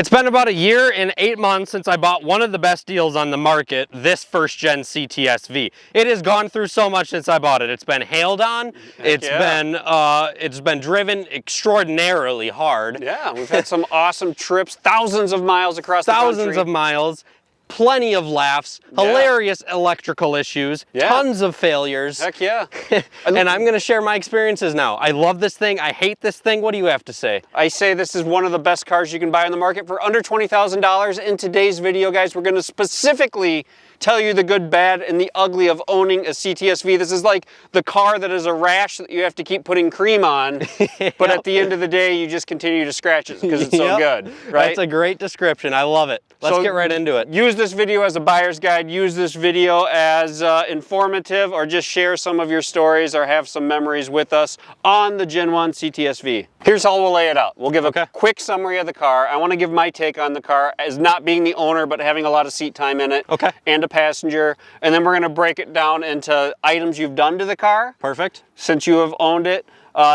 It's been about a year and 8 months since I bought one of the best deals on the market, this first gen CTS-V. It has gone through so much since I bought it. It's been hailed on. It's been driven extraordinarily hard. Yeah, we've had some awesome trips, thousands of miles across the country. Thousands of miles. Plenty of laughs, hilarious electrical issues, tons of failures. Heck yeah. And I'm going to share my experiences now. I love this thing. I hate this thing. What do you have to say? I say this is one of the best cars you can buy on the market for under $20,000. In today's video, guys, we're going to specifically tell you the good, bad, and the ugly of owning a CTS-V. This is like the car that is a rash that you have to keep putting cream on, but at the end of the day, you just continue to scratch it because it's so good, right? That's a great description. I love it. Let's get right into it. Use this video as a buyer's guide. Use this video as informative, or just share some of your stories or have some memories with us on the Gen 1 CTS-V. Here's how we'll lay it out. We'll give a quick summary of the car. I want to give my take on the car as not being the owner, but having a lot of seat time in it. And a passenger. And then we're going to break it down into items you've done to the car. Perfect. Since you have owned it.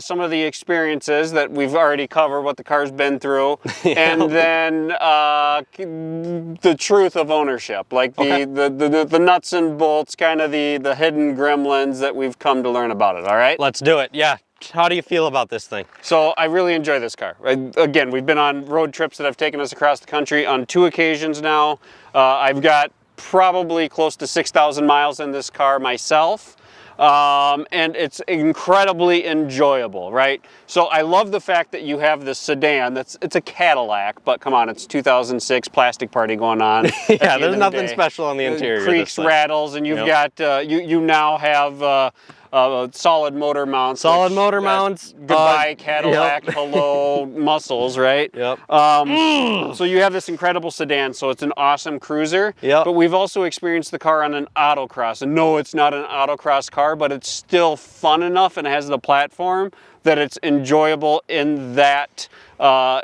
Some of the experiences that we've already covered, what the car's been through, and then the truth of ownership, like the nuts and bolts, kind of the hidden gremlins that we've come to learn about it, all right? Let's do it, yeah. How do you feel about this thing? So I really enjoy this car. Again, we've been on road trips that have taken us across the country on 2 occasions now. I've got probably close to 6,000 miles in this car myself. And it's incredibly enjoyable, right? So I love the fact that you have this sedan it's a Cadillac, but come on, it's 2006 plastic party going on. Yeah, there's nothing special on the interior. Creaks, rattles, and you've got, you now have solid motor mounts. Solid motor mounts. Goodbye Cadillac, hello muscles, right? So you have this incredible sedan, so it's an awesome cruiser. But we've also experienced the car on an autocross. And no, it's not an autocross car, but it's still fun enough and has the platform that it's enjoyable in that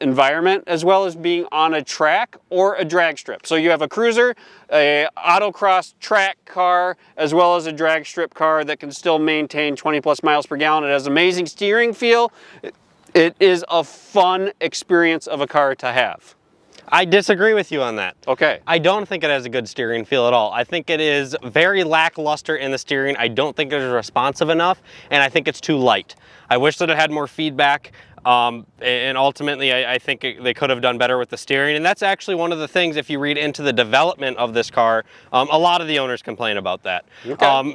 environment, as well as being on a track or a drag strip. So you have a cruiser, a autocross track car, as well as a drag strip car that can still maintain 20 plus miles per gallon. It has amazing steering feel. It is a fun experience of a car to have. I disagree with you on that. Okay. I don't think it has a good steering feel at all. I think it is very lackluster in the steering. I don't think it is responsive enough, and I think it's too light. I wish that it had more feedback, and ultimately I think they could have done better with the steering. And that's actually one of the things, if you read into the development of this car, a lot of the owners complain about that.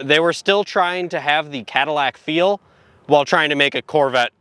They were still trying to have the Cadillac feel while trying to make a Corvette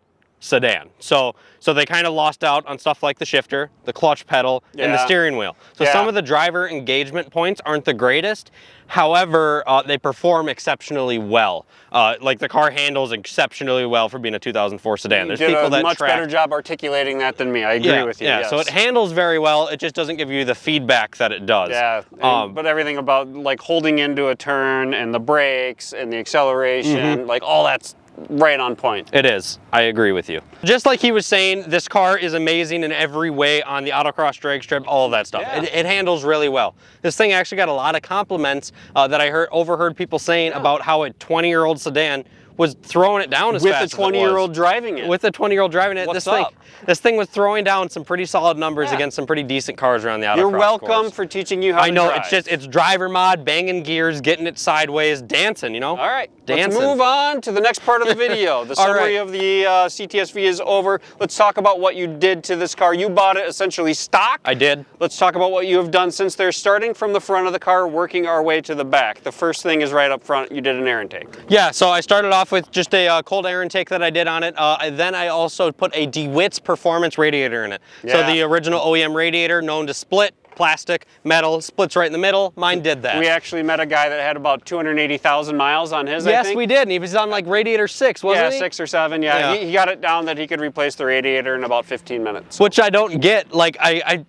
sedan. So they kind of lost out on stuff like the shifter, the clutch pedal, and the steering wheel. So some of the driver engagement points aren't the greatest. However, they perform exceptionally well. Like the car handles exceptionally well for being a 2004 sedan. There's people that much better job articulating that than me. I agree with you. So it handles very well. It just doesn't give you the feedback that it does. But everything about like holding into a turn and the brakes and the acceleration, like all that's right on point. It is. I agree with you. Just like he was saying, this car is amazing in every way on the autocross drag strip, all of that stuff. It handles really well. This thing actually got a lot of compliments that I overheard people saying about how a 20-year-old sedan was throwing it down as fast as it was. With a 20-year-old driving it. With a 20-year-old driving it. What's up? This thing was throwing down some pretty solid numbers against some pretty decent cars around the autocross You're welcome for teaching you how to drive. I know, it's driver mod, banging gears, getting it sideways, dancing, you know? All right, dancing. Let's move on to the next part of the video. The summary of the CTS-V is over. Let's talk about what you did to this car. You bought it essentially stock. I did. Let's talk about what you have done since there, starting from the front of the car, working our way to the back. The first thing is right up front. You did an air intake. Yeah, so I started off with just a cold air intake that I did on it. Then I also put a DeWitt's performance radiator in it. So the original Oem Radiator, known to split, plastic, metal, splits right in the middle. Mine did that. We actually met a guy that had about 280,000 miles on his, I think. We did, and he was on like Radiator 6, wasn't he? 6 or 7, He got it down that he could replace the radiator in about 15 minutes. Which I don't get. Like, I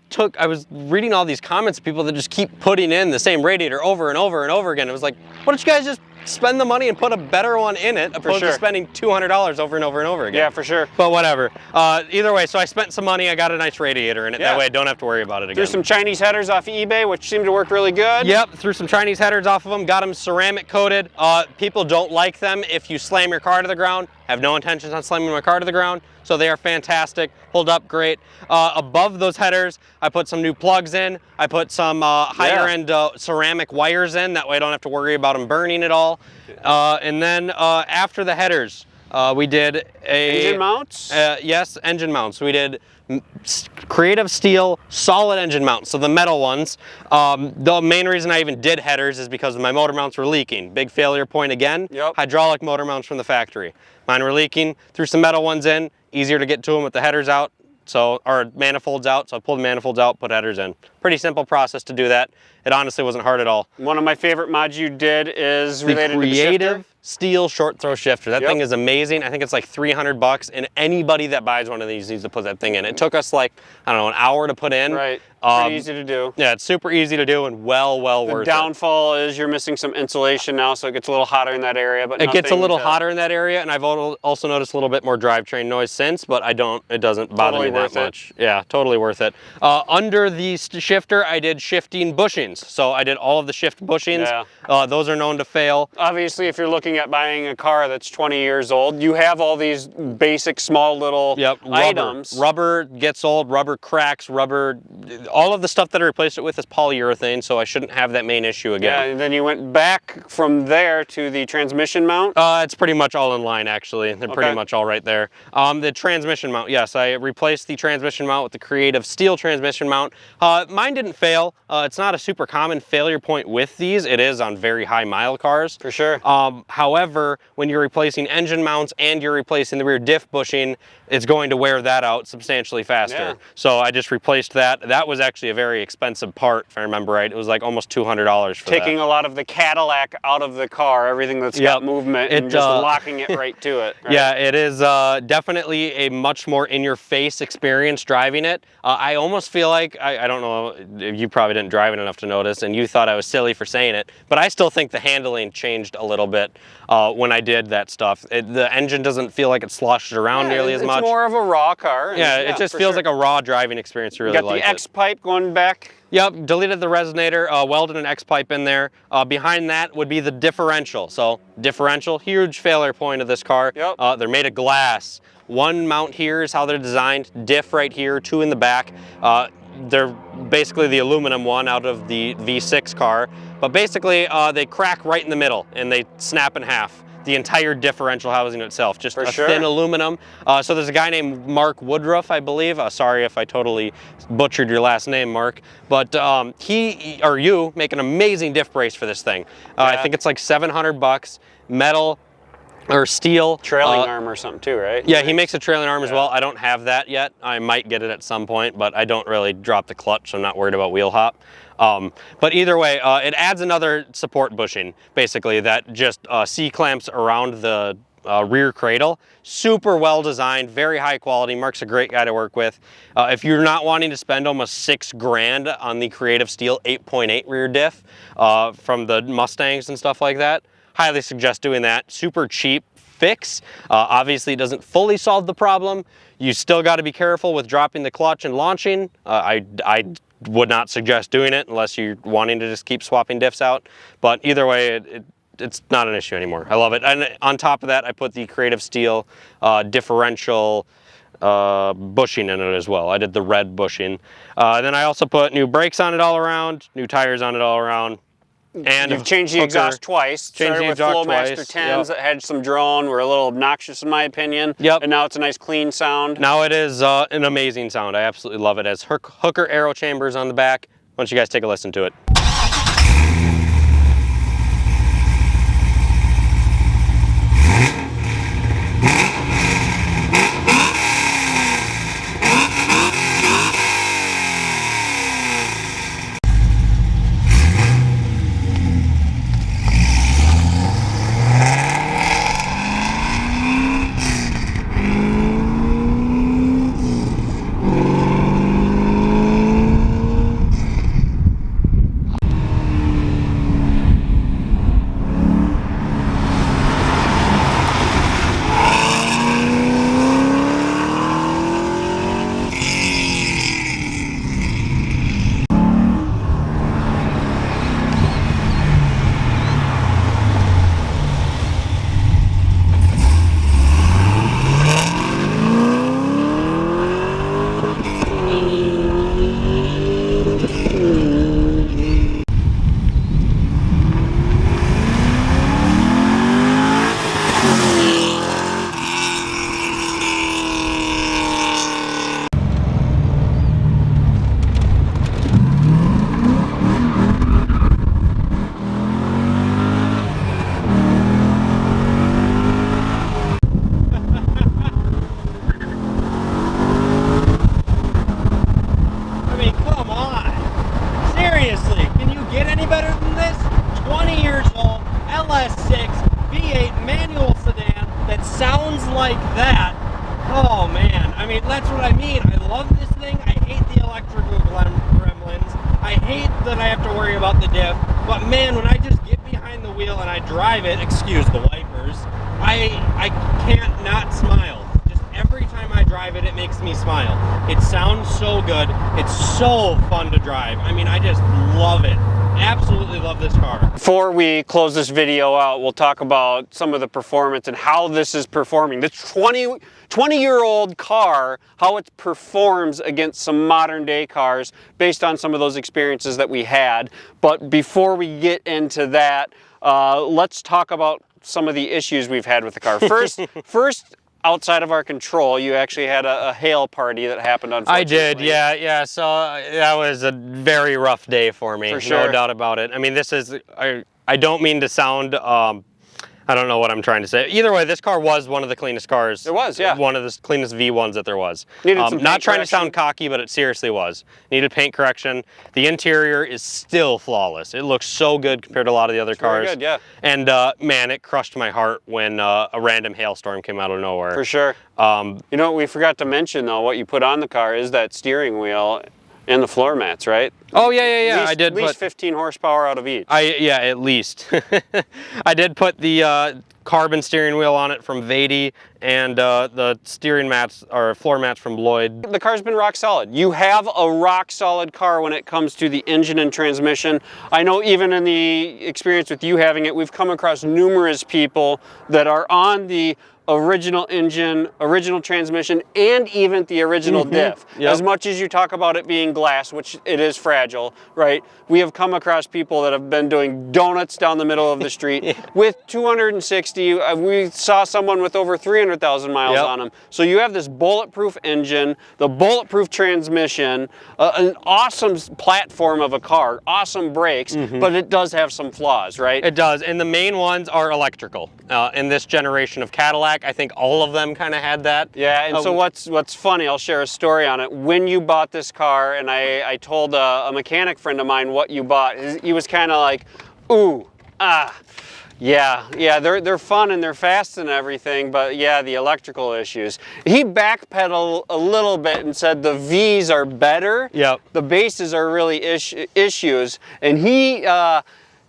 was reading all these comments of people that just keep putting in the same radiator over and over and over again. It was like, why don't you guys just spend the money and put a better one in it, opposed to spending $200 over and over and over again. Yeah, for sure. But whatever. Either way, so I spent some money. I got a nice radiator in it. That way I don't have to worry about it again. Threw some Chinese headers off eBay, which seemed to work really good. Yep, threw some Chinese headers off of them. Got them ceramic coated. People don't like them if you slam your car to the ground. I have no intentions on slamming my car to the ground, so they are fantastic, hold up great. Above those headers, I put some new plugs in. I put some higher end ceramic wires in, that way I don't have to worry about them burning at all. And then after the headers, we did engine mounts? Yes, engine mounts. We did creative steel solid engine mounts, so the metal ones. The main reason I even did headers is because my motor mounts were leaking. Big failure point again. Yep. Hydraulic motor mounts from the factory. Mine were leaking. Threw some metal ones in. Easier to get to them with the headers out. So, or manifolds out, so I pulled the manifolds out, put headers in. Pretty simple process to do that. It honestly wasn't hard at all. One of my favorite mods you did is related to the shifter. Creative steel short throw shifter. That thing is amazing. I think it's like 300 bucks, and anybody that buys one of these needs to put that thing in. It took us like, I don't know, an hour to put in. Right. Pretty easy to do. Yeah, it's super easy to do and well worth it. The downfall is you're missing some insulation now, so it gets a little hotter in that area. But it gets a little hotter in that area, and I've also noticed a little bit more drivetrain noise since, but it doesn't bother me that much. Yeah, totally worth it. Under the shifter, I did shifting bushings. So I did all of the shift bushings. Yeah. Those are known to fail. Obviously, if you're looking at buying a car that's 20 years old, you have all these basic small little items. Rubber gets old, rubber cracks, all of the stuff that I replaced it with is polyurethane, so I shouldn't have that main issue again. Yeah, and then you went back from there to the transmission mount? It's pretty much all in line, actually. They're pretty much all right there. The transmission mount, yes, I replaced the transmission mount with the creative steel transmission mount. Mine didn't fail. It's not a super common failure point with these. It is on very high mile cars. For sure. However, when you're replacing engine mounts and you're replacing the rear diff bushing, it's going to wear that out substantially faster. Yeah. So I just replaced that. That was actually a very expensive part, if I remember right. It was like almost $200 for taking that. a lot of the Cadillac out of the car, everything that's got movement, and just locking it right to it. Right? Yeah, it is definitely a much more in-your-face experience driving it. I almost feel like, I don't know, you probably didn't drive it enough to notice, and you thought I was silly for saying it, but I still think the handling changed a little bit when I did that stuff. The engine doesn't feel like it sloshes around nearly as much. It's more of a raw car. Yeah, it just feels like a raw driving experience. You really like it. You got the X-pipe going back. Yep, deleted the resonator, welded an X-pipe in there. Behind that would be the differential. So differential, huge failure point of this car. Yep. They're made of glass. One mount here is how they're designed, diff right here, two in the back. They're basically the aluminum one out of the V6 car, but basically they crack right in the middle and they snap in half. The entire differential housing itself, just thin aluminum. So there's a guy named Mark Woodruff, I believe. Sorry if I totally butchered your last name, Mark. But you make an amazing diff brace for this thing. I think it's like 700 bucks, metal or steel. Trailing arm or something too, right? Yeah, he makes a trailing arm as well. I don't have that yet. I might get it at some point, but I don't really drop the clutch, so I'm not worried about wheel hop. But either way, it adds another support bushing, basically, that just C-clamps around the rear cradle. Super well designed, very high quality. Mark's a great guy to work with. If you're not wanting to spend almost $6 grand on the Creative Steel 8.8 rear diff from the Mustangs and stuff like that, highly suggest doing that. Super cheap fix. Obviously, it doesn't fully solve the problem. You still got to be careful with dropping the clutch and launching. I would not suggest doing it unless you're wanting to just keep swapping diffs out. But either way, it's not an issue anymore. I love it. And on top of that, I put the Creative Steel differential bushing in it as well. I did the red bushing. Then I also put new brakes on it all around, new tires on it all around. And you've changed the exhaust twice. Started with Flowmaster 10s that had some drone, were a little obnoxious in my opinion. Yep. And now it's a nice clean sound. Now it is an amazing sound. I absolutely love it. It has hooker aero chambers on the back. Why don't you guys take a listen to it. like that, oh man, I mean, that's what I mean. I love this thing. I hate the electrical gremlins. I hate that I have to worry about the diff. But man, when I just get behind the wheel and I drive it, excuse the wipers, I can't not smile. Just every time I drive it, it makes me smile. It sounds so good. It's so fun to drive. I mean, I just love it. Absolutely love this car. Before we close this video out, we'll talk about some of the performance and how this is performing. This 20-year-old car, how it performs against some modern day cars based on some of those experiences that we had. But before we get into that, let's talk about some of the issues we've had with the car. First, outside of our control, you actually had a hail party that happened, unfortunately. I did, yeah. So that was a very rough day for me. For sure. No doubt about it. I mean, this is, I don't mean to sound, I don't know what I'm trying to say. Either way, this car was one of the cleanest cars. It was, yeah. One of the cleanest V1s that there was. Needed some not trying correction. to sound cocky, but it seriously was. Needed paint correction. The interior is still flawless. It looks so good compared to a lot of the other cars. Very good, yeah. And man, it crushed my heart when a random hailstorm came out of nowhere. For sure. You know what we forgot to mention though, what you put on the car is that steering wheel and the floor mats, right? Oh yeah. I did at least 15 horsepower out of each. Yeah, at least. I did put the carbon steering wheel on it from Vady and the steering mats or floor mats from Lloyd. The car's been rock solid. You have a rock solid car when it comes to the engine and transmission. I know even in the experience with you having it, we've come across numerous people that are on the original engine, original transmission, and even the original diff. Yep. As much as you talk about it being glass, which it is fragile, right? We have come across people that have been doing donuts down the middle of the street with 260. We saw someone with over 300,000 miles on them. So you have this bulletproof engine, the bulletproof transmission, an awesome platform of a car, awesome brakes, but it does have some flaws, right? It does, and the main ones are electrical. In this generation of Cadillac, I think all of them kind of had that. Yeah, and so what's funny, I'll share a story on it. When you bought this car, and I told a mechanic friend of mine what you bought, he was kind of like, ooh, yeah, they're fun and they're fast and everything, but yeah, the electrical issues. He backpedaled a little bit and said the V's are better. Yep. The bases are really issues, and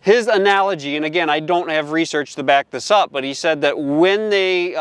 his analogy, and again, I don't have research to back this up, but he said that when they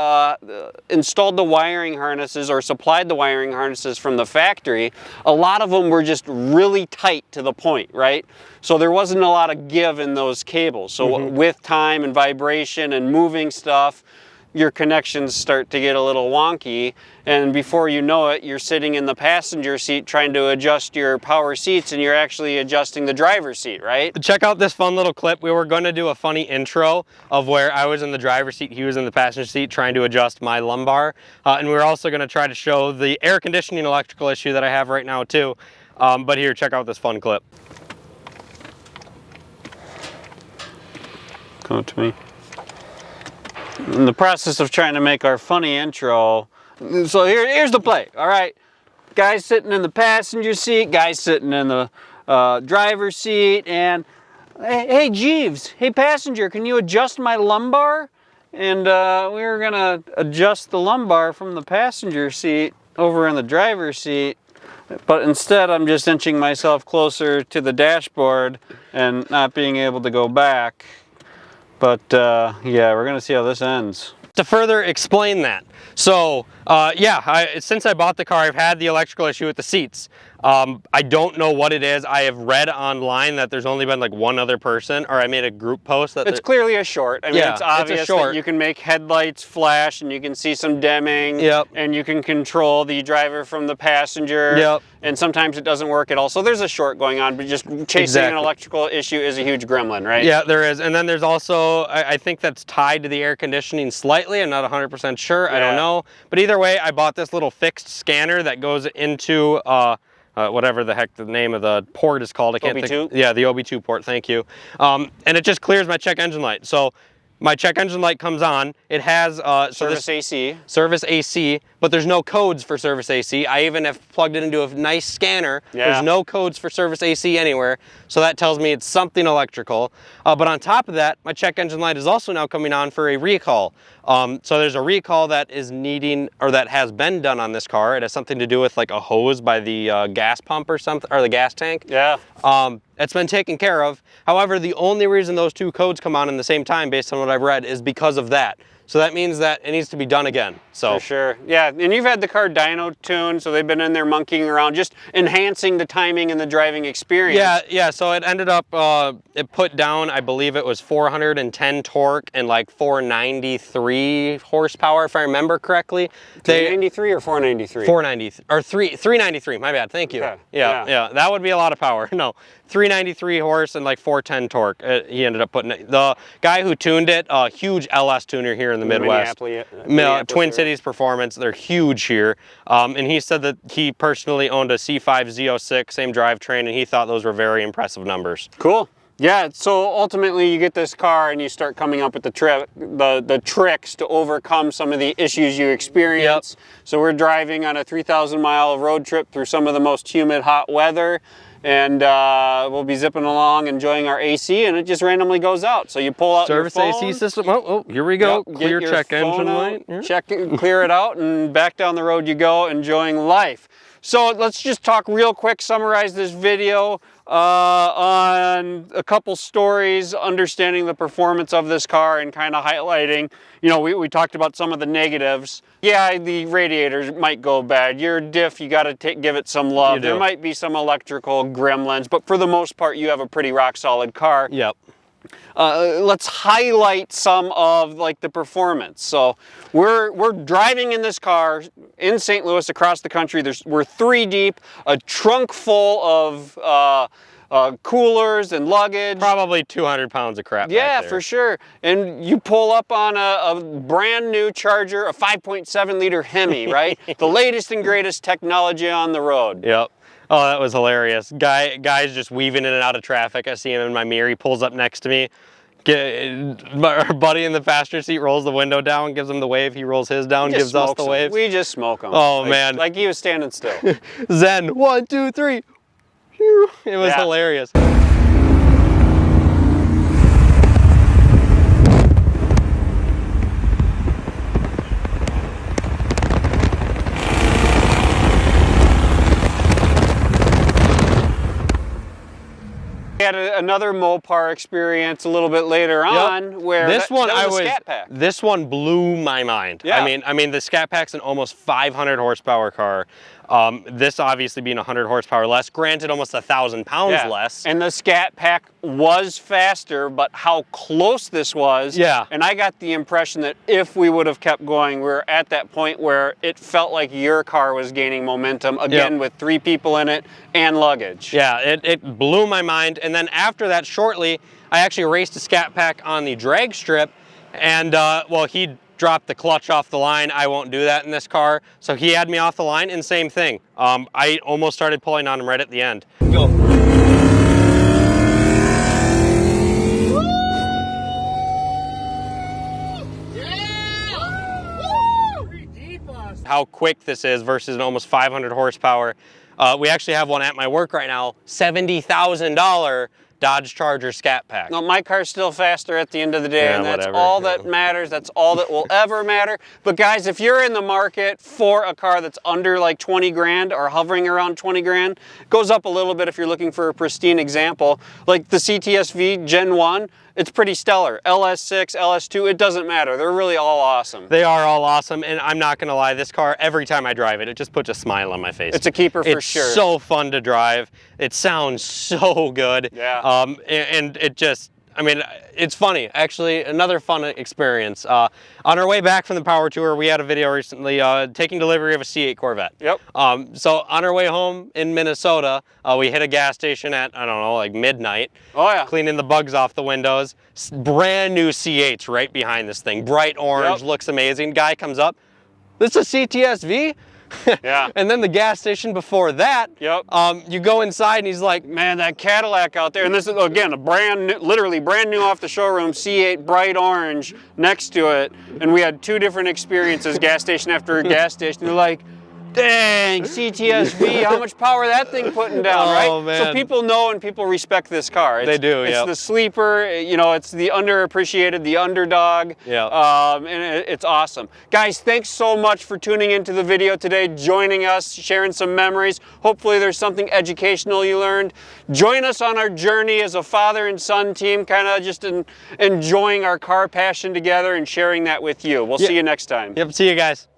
installed the wiring harnesses or supplied the wiring harnesses from the factory, a lot of them were just really tight to the point, right? So there wasn't a lot of give in those cables. So with time and vibration and moving stuff, your connections start to get a little wonky, and before you know it, you're sitting in the passenger seat trying to adjust your power seats, and you're actually adjusting the driver's seat, right? Check out this fun little clip. We were going to do a funny intro of where I was in the driver's seat, he was in the passenger seat trying to adjust my lumbar, and we were also going to try to show the air conditioning electrical issue that I have right now too. But here, check out this fun clip. Come to me. In the process of trying to make our funny intro, so here's the play, all right? Guys sitting in the passenger seat, guys sitting in the driver's seat, and hey Jeeves, hey passenger, can you adjust my lumbar? And we were gonna adjust the lumbar from the passenger seat over in the driver's seat, but instead I'm just inching myself closer to the dashboard and not being able to go back. But yeah, we're gonna see how this ends. To further explain that, so since I bought the car, I've had the electrical issue with the seats. I don't know what it is. I have read online that there's only been like one other person, or I made a group post that it's clearly a short. I mean, it's obvious that you can make headlights flash and you can see some dimming, and you can control the driver from the passenger, and sometimes it doesn't work at all. So there's a short going on, but just chasing an electrical issue is a huge gremlin, right? Yeah, there is. And then there's also, I think that's tied to the air conditioning slightly. I'm not 100% sure. I don't know. But either way, I bought this little fixed scanner that goes into whatever the heck the name of the port is called. I can't think. Yeah, the OB2 port, thank you. And it just clears my check engine light. So my check engine light comes on. It has service AC. Service AC, but there's no codes for service AC. I even have plugged it into a nice scanner. There's no codes for service AC anywhere, so that tells me it's something electrical. But on top of that, my check engine light is also now coming on for a recall. So there's a recall that is needing, or that has been done on this car. It has something to do with like a hose by the gas pump or something, or the gas tank. Yeah. It's been taken care of. However, the only reason those two codes come on in the same time, based on what I've read, is because of that. So that means that it needs to be done again. So for sure. Yeah, and you've had the car dyno tuned, so they've been in there monkeying around, just enhancing the timing and the driving experience. Yeah, so it ended up, it put down, I believe it was 410 torque and like 493 horsepower, if I remember correctly. 393 or 493? 393, my bad, thank you. Yeah, that would be a lot of power. No, 393 horse and like 410 torque. He ended up putting it. The guy who tuned it, a huge LS tuner here in the Midwest. Twin Cities Performance, they're huge here. And he said that he personally owned a C5 Z06, same drivetrain, and he thought those were very impressive numbers. Cool. Yeah, so ultimately you get this car and you start coming up with the tricks to overcome some of the issues you experience. So we're driving on a 3,000-mile road trip through some of the most humid, hot weather, and we'll be zipping along enjoying our AC, and it just randomly goes out. So you pull out service your phone, AC system. Oh, here we go. Clear check engine light. Check it, clear it out, and back down the road you go, enjoying life. So let's just talk real quick, summarize this video on a couple stories, understanding the performance of this car and kind of highlighting, you know, we talked about some of the negatives. Yeah, the radiators might go bad. Your diff, you got to give it some love. There might be some electrical gremlins, but for the most part, you have a pretty rock solid car. Yep. Let's highlight some of like the performance. So we're driving in this car in St. Louis across the country. We're 3 deep, a trunk full of coolers and luggage. Probably 200 pounds of crap. Yeah, for sure. And you pull up on a brand new Charger, a 5.7 liter Hemi, right? The latest and greatest technology on the road. Yep. Oh, that was hilarious. Guy's just weaving in and out of traffic. I see him in my mirror. He pulls up next to me. Our buddy in the passenger seat rolls the window down, gives him the wave. He rolls his down, gives us the wave. We just smoke him. Oh, man. Like he was standing still. Zen, 1, 2, 3. It was hilarious. We had another Mopar experience a little bit later on, where this one Scat Pack. This one blew my mind. Yeah. I mean, the Scat Pack's an almost 500 horsepower car. This obviously being 100 horsepower less, granted almost 1,000 pounds less. And the Scat Pack was faster, but how close this was. Yeah. And I got the impression that if we would have kept going, we're at that point where it felt like your car was gaining momentum, again, with 3 people in it and luggage. Yeah, it blew my mind. And then after that, shortly, I actually raced a Scat Pack on the drag strip, and well, he dropped the clutch off the line. I won't do that in this car. So he had me off the line, and same thing. I almost started pulling on him right at the end. Go. How quick this is versus an almost 500 horsepower. We actually have one at my work right now, $70,000 Dodge Charger Scat Pack. No, my car's still faster at the end of the day, and that's all that matters. That's all that will ever matter. But guys, if you're in the market for a car that's under like 20 grand or hovering around 20 grand, goes up a little bit if you're looking for a pristine example. Like the CTS-V Gen 1, it's pretty stellar. LS6, LS2, it doesn't matter. They're really all awesome. They are all awesome, and I'm not gonna lie, this car, every time I drive it, it just puts a smile on my face. It's a keeper for sure. It's so fun to drive. It sounds so good. Yeah. And it just, I mean, it's funny. Actually, another fun experience. On our way back from the power tour, we had a video recently taking delivery of a C8 Corvette. Yep. So on our way home in Minnesota, we hit a gas station at, I don't know, like midnight. Oh yeah. Cleaning the bugs off the windows. Brand new C8s right behind this thing. Bright orange, looks amazing. Guy comes up, this is a CTS-V? Yeah. And then the gas station before that, yep. You go inside and he's like, man, that Cadillac out there, and this is, again, a brand new, literally brand new off the showroom, C8 bright orange next to it, and we had 2 different experiences, gas station after gas station. They're like, dang, CTS-V, how much power that thing putting down, right? Man. So people know and people respect this car. They do, It's the sleeper, you know, it's the underappreciated, the underdog, and it's awesome. Guys, thanks so much for tuning into the video today, joining us, sharing some memories. Hopefully there's something educational you learned. Join us on our journey as a father and son team, kind of just enjoying our car passion together and sharing that with you. We'll see you next time. Yep, see you guys.